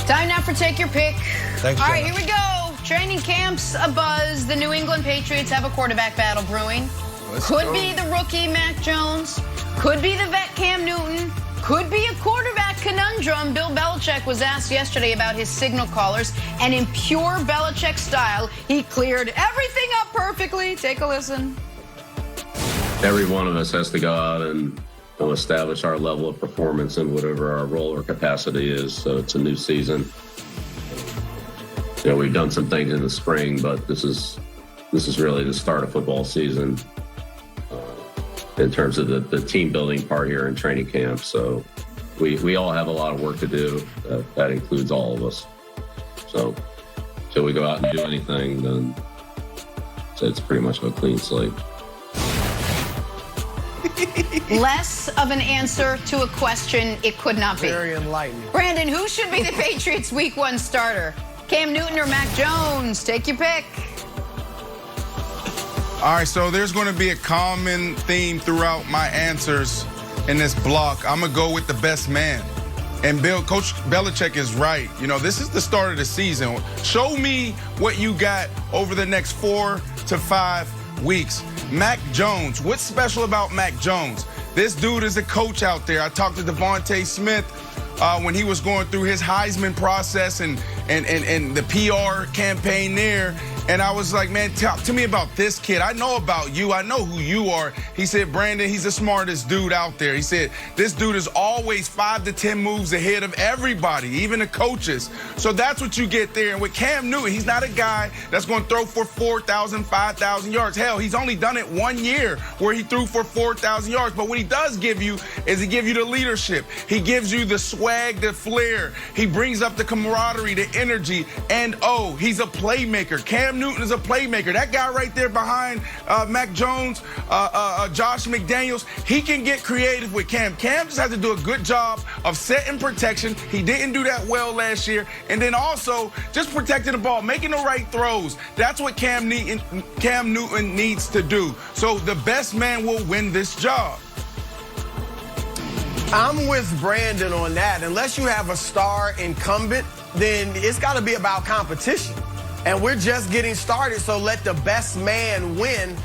Time now for Take Your Pick. Thanks, all right, here we go. Training camp's abuzz. The New England Patriots have a quarterback battle brewing. Could be the rookie Mac Jones. Could be the vet Cam Newton. Could be a quarterback conundrum. Bill Belichick was asked yesterday about his signal callers, and in pure Belichick style, he cleared everything up perfectly. Take a listen. Every one of us has to go out and establish our level of performance in whatever our role or capacity is. So it's a new season. We've done some things in the spring, but this is really the start of football season in terms of the team building part here in training camp. So we all have a lot of work to do. That includes all of us. So until we go out and do anything, then it's pretty much a clean slate. Less of an answer to a question it could not be. Very enlightening. Brandon, who should be the Patriots Week 1 starter? Cam Newton or Mac Jones? Take your pick. All right, so there's going to be a common theme throughout my answers in this block. I'm going to go with the best man. And Coach Belichick is right. This is the start of the season. Show me what you got over the next 4 to 5 weeks. Mac Jones, what's special about Mac Jones? This dude is a coach out there. I talked to Devontae Smith when he was going through his Heisman process and the PR campaign there. And I was like, man, talk to me about this kid. I know about you. I know who you are. He said, Brandon, he's the smartest dude out there. He said, this dude is always 5 to 10 moves ahead of everybody, even the coaches. So that's what you get there. And with Cam Newton, he's not a guy that's going to throw for 4,000, 5,000 yards. Hell, he's only done it 1 year where he threw for 4,000 yards. But what he does give you is he gives you the leadership. He gives you the swag, the flair. He brings up the camaraderie, the energy. And, he's a playmaker. Cam Newton is a playmaker. That guy right there behind Mac Jones, Josh McDaniels, he can get creative with Cam. Cam just has to do a good job of setting protection. He didn't do that well last year. And then also just protecting the ball, making the right throws. That's what Cam Newton needs to do. So the best man will win this job. I'm with Brandon on that. Unless you have a star incumbent, then it's got to be about competition. And we're just getting started, so let the best man win.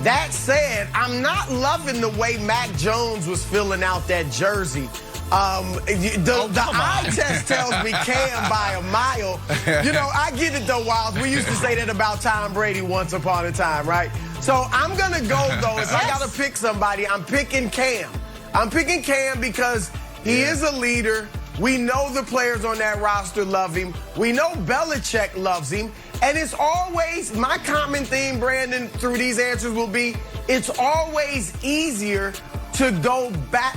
That said, I'm not loving the way Mac Jones was filling out that jersey. The eye test tells me Cam by a mile. I get it though, Wiles. We used to say that about Tom Brady once upon a time, right? So I'm going to go, though. If I got to pick somebody, I'm picking Cam. I'm picking Cam because he is a leader. We know the players on that roster love him. We know Belichick loves him. And it's always, my common theme, Brandon, through these answers will be, it's always easier to go back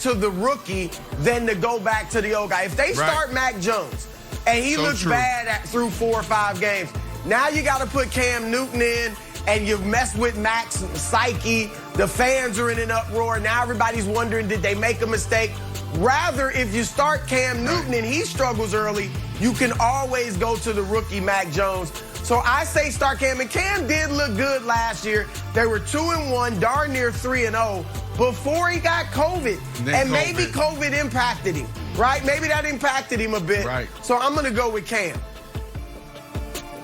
to the rookie than to go back to the old guy. If they start Mac Jones and he looks bad through 4 or 5 games, now you got to put Cam Newton in and you mess with Mac's psyche. The fans are in an uproar. Now everybody's wondering, did they make a mistake? Rather, if you start Cam Newton and he struggles early, you can always go to the rookie Mac Jones. So I say start Cam. And Cam did look good last year. They were 2-1, darn near 3-0 before he got COVID. And maybe COVID impacted him, right? Maybe that impacted him a bit. Right. So I'm going to go with Cam.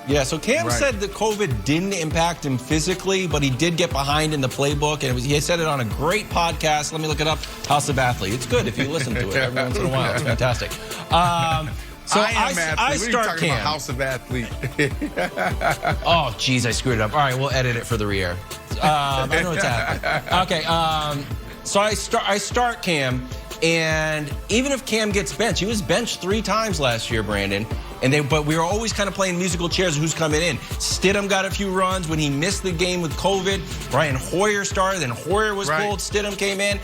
Yeah, so Cam said that COVID didn't impact him physically, but he did get behind in the playbook, and he said it on a great podcast. Let me look it up, House of Athlete. It's good if you listen to it every once in a while. It's fantastic. So I start Cam. About House of Athlete. Oh, geez, I screwed it up. All right, we'll edit it for the re-air. I know it's happening. Okay, so I start Cam. And even if Cam gets benched, he was benched 3 times last year, Brandon. But we were always kind of playing musical chairs of who's coming in. Stidham got a few runs when he missed the game with COVID. Brian Hoyer started, then Hoyer was pulled. Stidham came in.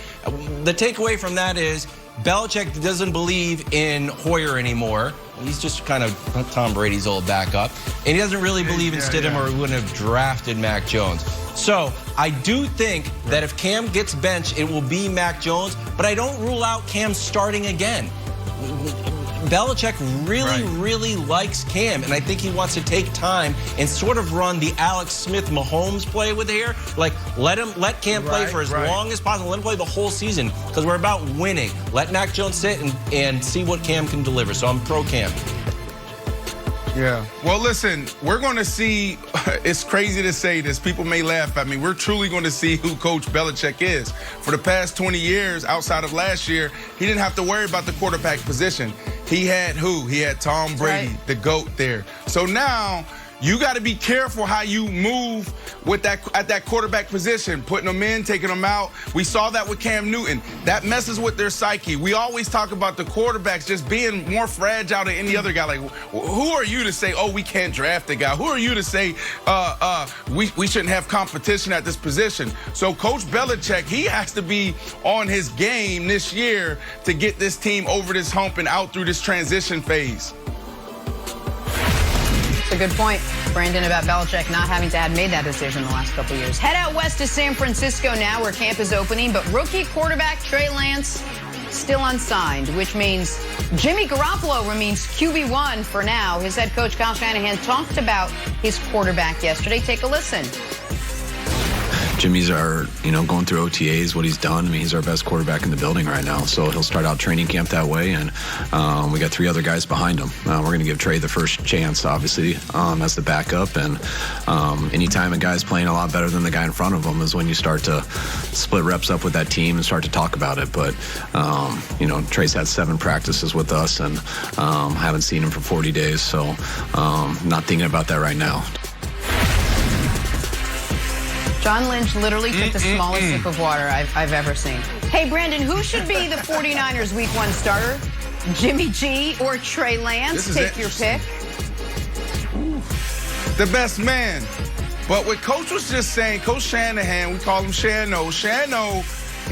The takeaway from that is Belichick doesn't believe in Hoyer anymore. He's just kind of Tom Brady's old backup. And he doesn't really believe in Stidham or he wouldn't have drafted Mac Jones. So I do think that if Cam gets benched, it will be Mac Jones. But I don't rule out Cam starting again. Belichick really likes Cam, and I think he wants to take time and sort of run the Alex Smith Mahomes play with here. Like, let Cam play for as long as possible. Let him play the whole season, because we're about winning. Let Mac Jones sit and see what Cam can deliver. So I'm pro Cam. Yeah. Well, listen, we're going to see, it's crazy to say this. People may laugh at me. We're truly going to see who Coach Belichick is. For the past 20 years, outside of last year, he didn't have to worry about the quarterback position. He had who? He had Tom Brady, the GOAT there. So now you got to be careful how you move with that quarterback position, putting them in, taking them out. We saw that with Cam Newton. That messes with their psyche. We always talk about the quarterbacks just being more fragile than any other guy. Like, who are you to say, oh, we can't draft a guy? Who are you to say we shouldn't have competition at this position? So Coach Belichick, he has to be on his game this year to get this team over this hump and out through this transition phase. A good point, Brandon, about Belichick not having to have made that decision the last couple of years. Head out west to San Francisco now, where camp is opening, but rookie quarterback Trey Lance still unsigned, which means Jimmy Garoppolo remains QB1 for now. His head coach Kyle Shanahan talked about his quarterback yesterday. Take a listen. Jimmy's going through OTAs, what he's done. I mean, he's our best quarterback in the building right now. So he'll start out training camp that way, and we got 3 other guys behind him. We're going to give Trey the first chance, obviously, as the backup. And anytime a guy's playing a lot better than the guy in front of him is when you start to split reps up with that team and start to talk about it. But, Trey's had 7 practices with us, and haven't seen him for 40 days. So not thinking about that right now. John Lynch literally took the smallest sip of water I've ever seen. Hey, Brandon, who should be the 49ers Week 1 starter? Jimmy G or Trey Lance? Take your pick. The best man. But what Coach was just saying, Coach Shanahan, we call him Shannon,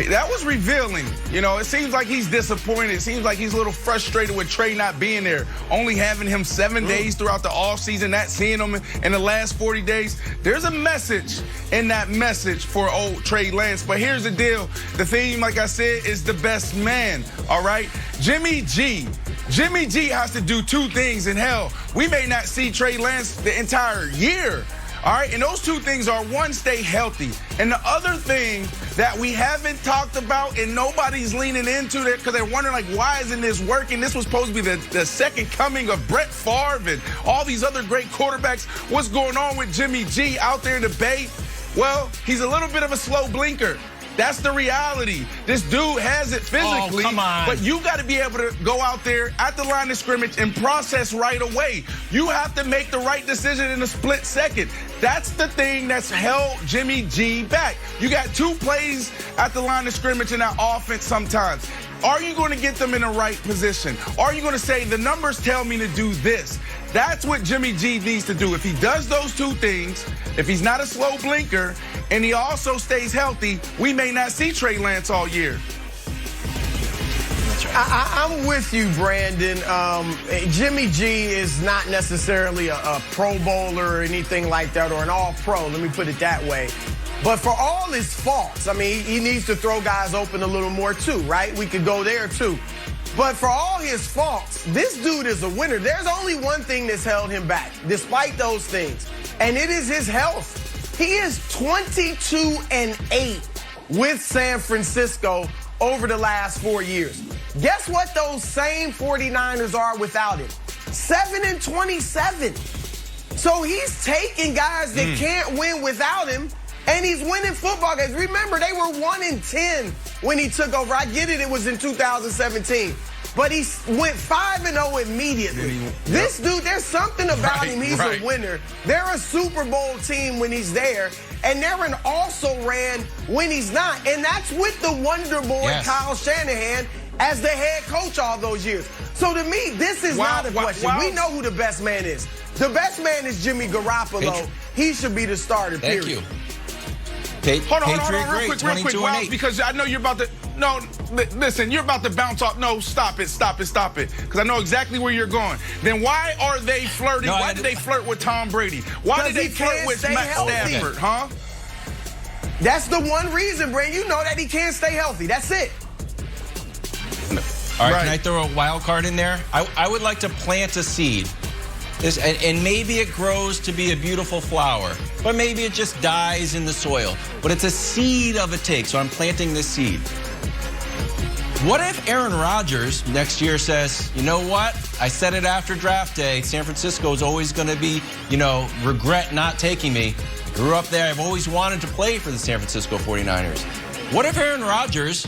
that was revealing. It seems like he's disappointed. It seems like he's a little frustrated with Trey not being there. Only having him 7 days throughout the offseason, not seeing him in the last 40 days. There's a message in that message for old Trey Lance. But here's the deal. The theme, like I said, is the best man, all right? Jimmy G. Jimmy G has to do 2 things in hell. We may not see Trey Lance the entire year. All right, and those 2 things are, 1, stay healthy. And the other thing that we haven't talked about and nobody's leaning into it because they're wondering, like, why isn't this working? This was supposed to be the second coming of Brett Favre and all these other great quarterbacks. What's going on with Jimmy G out there in the Bay? Well, he's a little bit of a slow blinker. That's the reality. This dude has it physically, but you got to be able to go out there at the line of scrimmage and process right away. You have to make the right decision in a split second. That's the thing that's held Jimmy G back. You got 2 plays at the line of scrimmage in that offense sometimes. Are you going to get them in the right position? Are you going to say, the numbers tell me to do this? That's what Jimmy G needs to do. If he does those 2 things, if he's not a slow blinker, and he also stays healthy, we may not see Trey Lance all year. I'm with you, Brandon. Jimmy G is not necessarily a Pro Bowler or anything like that, or an All-Pro, let me put it that way. But for all his faults, I mean, he needs to throw guys open a little more too, right? We could go there too. But for all his faults, this dude is a winner. There's only one thing that's held him back, despite those things, and it is his health. He is 22-8 with San Francisco over the last 4 years. Guess what those same 49ers are without him? 7-27. So he's taking guys that can't win without him, and he's winning football games. Remember, they were 1-10 when he took over. I get it was in 2017. But he went 5-0 immediately. This dude, there's something about him. He's a winner. They're a Super Bowl team when he's there, and they're an also-ran when he's not. And that's with the Wonder Boy, Kyle Shanahan, as the head coach all those years. So to me, this is not a question. We know who the best man is. The best man is Jimmy Garoppolo. He should be the starter, period. Thank you. Hold on, real quick, Wells, because I know you're about to. No, listen, you're about to bounce off. No, stop it. Because I know exactly where you're going. Then why are they flirting? Why did they flirt with Tom Brady? Why did they flirt with Matt Stafford, huh? That's the one reason, Brandon. You know that he can't stay healthy. That's it. All right, Right. can I throw a wild card in there? I would like to plant a seed. And maybe it grows to be a beautiful flower, but maybe it just dies in the soil. But it's a seed of a take, so I'm planting this seed. What if Aaron Rodgers next year says, you know what? I said it after draft day. San Francisco is always going to be, regret not taking me. Grew up there. I've always wanted to play for the San Francisco 49ers. What if Aaron Rodgers